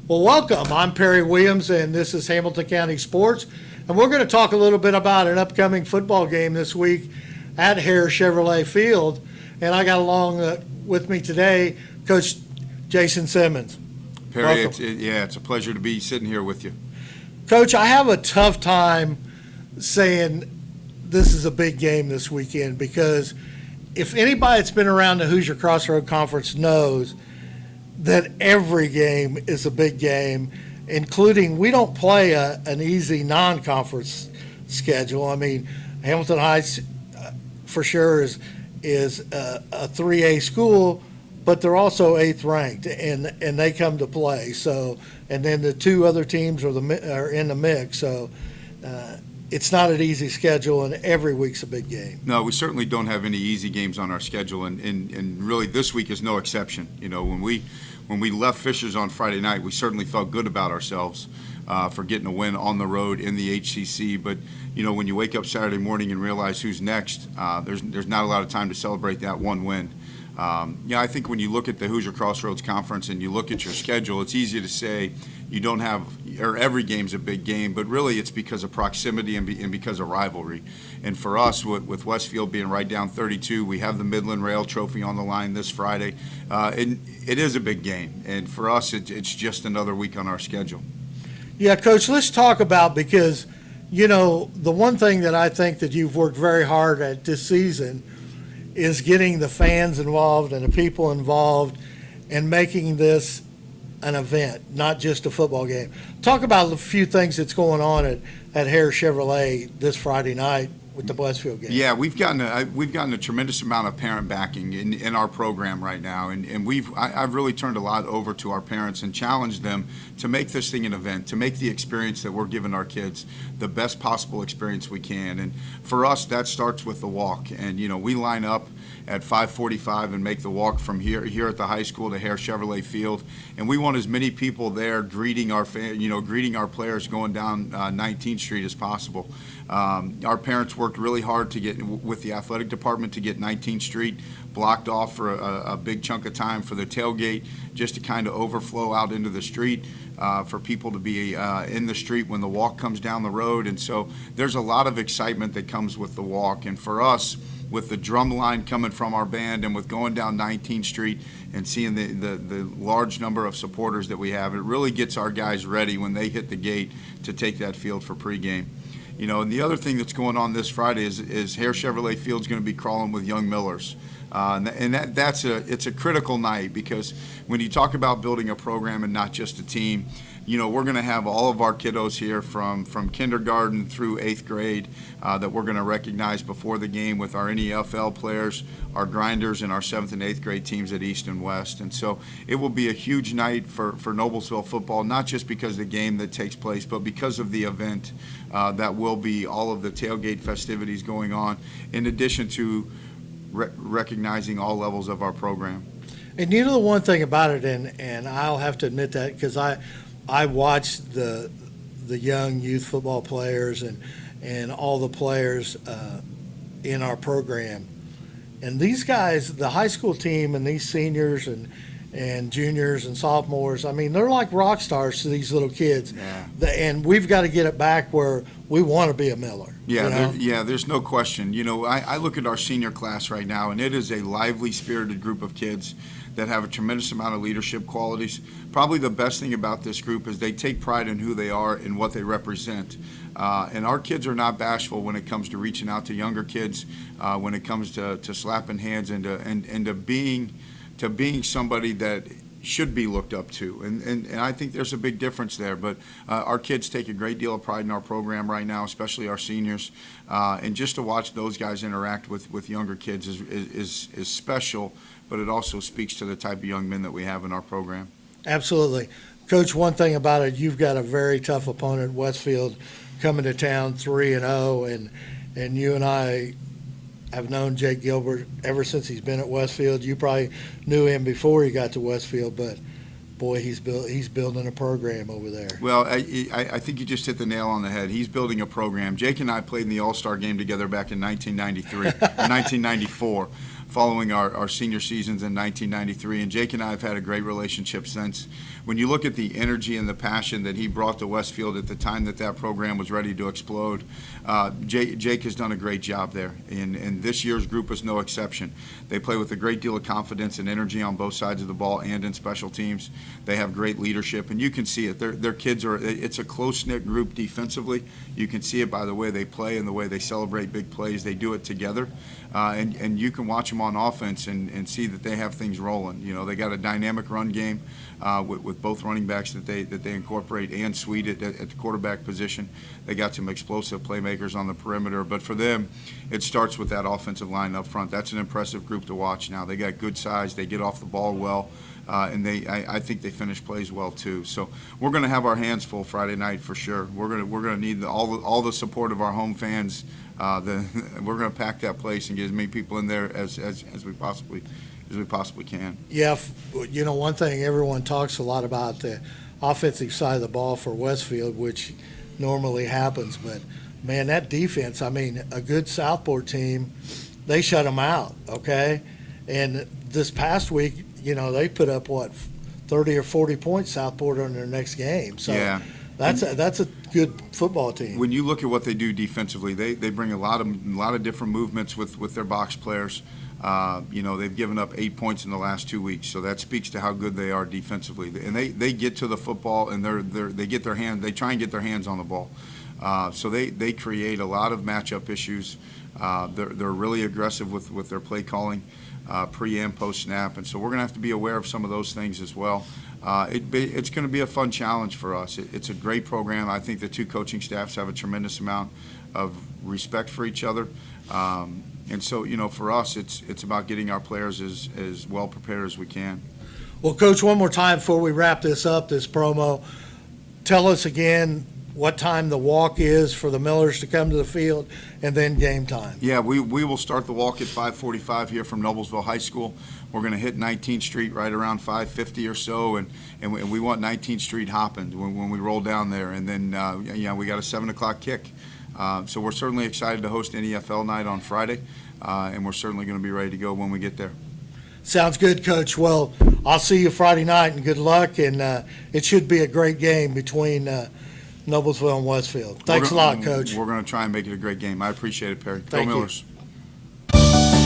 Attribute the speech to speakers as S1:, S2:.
S1: Well, welcome. I'm Perry Williams, and this is Hamilton County Sports. And we're going to talk a little bit about an upcoming football game this week at Hare Chevrolet Field. And I got along with me today Coach Jason Simmons.
S2: Perry, it's a pleasure to be sitting here with you.
S1: Coach, I have a tough time saying this is a big game this weekend because if anybody that's been around the Hoosier Crossroad Conference knows that every game is a big game, including we don't play an easy non-conference schedule. I mean, Hamilton Heights for sure is a 3A school, but they're also 8th ranked, and they come to play. So, and then the two other teams are in the mix. So, it's not an easy schedule, and every week's a big game.
S2: No, we certainly don't have any easy games on our schedule, and really this week is no exception. You know, when we left Fishers on Friday night, we certainly felt good about ourselves for getting a win on the road in the HCC. But you know, when you wake up Saturday morning and realize who's next, there's not a lot of time to celebrate that one win. I think when you look at the Hoosier Crossroads Conference and you look at your schedule, it's easy to say you don't have, or every game's a big game, but really it's because of proximity and because of rivalry. And for us, with Westfield being right down 32, we have the Midland Rail Trophy on the line this Friday. And it is a big game, and for us, it's just another week on our schedule.
S1: Yeah, Coach, let's talk about, because, you know, the one thing that I think that you've worked very hard at this season is getting the fans involved and the people involved and making this an event, not just a football game. Talk about a few things that's going on at Hare Chevrolet this Friday night with the Westfield game.
S2: Yeah, we've gotten a tremendous amount of parent backing in our program right now, and I've really turned a lot over to our parents and challenged them to make this thing an event, to make the experience that we're giving our kids the best possible experience we can. And for us, that starts with the walk. And you know, we line up at 5:45 and make the walk from here at the high school to Hare Chevrolet Field, and we want as many people there greeting our players going down 19th Street as possible. Our parents worked really hard to get with the athletic department to get 19th Street blocked off for a big chunk of time for the tailgate, just to kind of overflow out into the street for people to be in the street when the walk comes down the road. And so there's a lot of excitement that comes with the walk. And for us, with the drum line coming from our band and with going down 19th Street and seeing the large number of supporters that we have, it really gets our guys ready when they hit the gate to take that field for pregame. You know, and the other thing that's going on this Friday is Hare Chevrolet Field's going to be crawling with young Millers. It's a critical night, because when you talk about building a program and not just a team, you know, we're going to have all of our kiddos here from kindergarten through 8th grade that we're going to recognize before the game with our NEFL players, our grinders, and our 7th and 8th grade teams at East and West. And so it will be a huge night for Noblesville football, not just because of the game that takes place, but because of the event that will be all of the tailgate festivities going on, in addition to recognizing all levels of our program.
S1: And you know the one thing about it, and I'll have to admit that, because I watched the young youth football players and all the players in our program. And these guys, the high school team and these seniors and juniors and sophomores, I mean, they're like rock stars to these little kids.
S2: Yeah.
S1: And we've got to get it back where we want to be a Miller.
S2: Yeah, you know? There's no question. You know, I look at our senior class right now, and it is a lively, spirited group of kids that have a tremendous amount of leadership qualities. Probably the best thing about this group is they take pride in who they are and what they represent. And our kids are not bashful when it comes to reaching out to younger kids, when it comes to slapping hands and to being somebody that should be looked up to. And I think there's a big difference there. But our kids take a great deal of pride in our program right now, especially our seniors. And just to watch those guys interact with younger kids is special, but it also speaks to the type of young men that we have in our program.
S1: Absolutely. Coach, one thing about it, you've got a very tough opponent, Westfield, coming to town 3-0, and you and I have known Jake Gilbert ever since he's been at Westfield. You probably knew him before he got to Westfield, but boy, he's building a program over there.
S2: Well, I think you just hit the nail on the head. He's building a program. Jake and I played in the All-Star game together back in 1993, 1994. following our senior seasons in 1993. And Jake and I have had a great relationship since. When you look at the energy and the passion that he brought to Westfield at the time that program was ready to explode, Jake has done a great job there. And this year's group is no exception. They play with a great deal of confidence and energy on both sides of the ball and in special teams. They have great leadership, and you can see it. Their kids it's a close-knit group defensively. You can see it by the way they play and the way they celebrate big plays. They do it together. And you can watch them on offense and see that they have things rolling. You know, they got a dynamic run game with both running backs that they incorporate, and Sweet at the quarterback position. They got some explosive playmakers on the perimeter. But for them, it starts with that offensive line up front. That's an impressive group to watch now. They got good size. They get off the ball well. And I think they finish plays well too. So we're going to have our hands full Friday night for sure. We're going to need all the support of our home fans. We're going to pack that place and get as many people in there as we possibly can.
S1: Yeah, you know, one thing everyone talks a lot about, the offensive side of the ball for Westfield, which normally happens, but man, that defense, I mean, a good Southport team, they shut them out, okay? And this past week, you know, they put up, 30 or 40 points, Southport, on their next game. So
S2: yeah.
S1: That's a good football team.
S2: When you look at what they do defensively, they bring a lot of different movements with their box players. You know, they've given up 8 points in the last 2 weeks, so that speaks to how good they are defensively. And they get to the football, and they try and get their hands on the ball. So they create a lot of matchup issues. They're really aggressive with their play calling, pre and post snap, and so we're going to have to be aware of some of those things as well. It's going to be a fun challenge for us. It's a great program. I think the two coaching staffs have a tremendous amount of respect for each other. And so, you know, for us, it's about getting our players as well prepared as we can.
S1: Well, Coach, one more time before we wrap this up, this promo, tell us again what time the walk is for the Millers to come to the field, and then game time.
S2: Yeah, we will start the walk at 5:45 here from Noblesville High School. We're going to hit 19th Street right around 5:50 or so, and we want 19th Street hopping when we roll down there. And then, we got a 7 o'clock kick. So we're certainly excited to host NFL night on Friday, and we're certainly going to be ready to go when we get there.
S1: Sounds good, Coach. Well, I'll see you Friday night, and good luck. And it should be a great game between Noblesville and Westfield. Thanks a lot, Coach.
S2: We're going to try and make it a great game. I appreciate it, Perry. Go
S1: Thank you.
S2: Millers.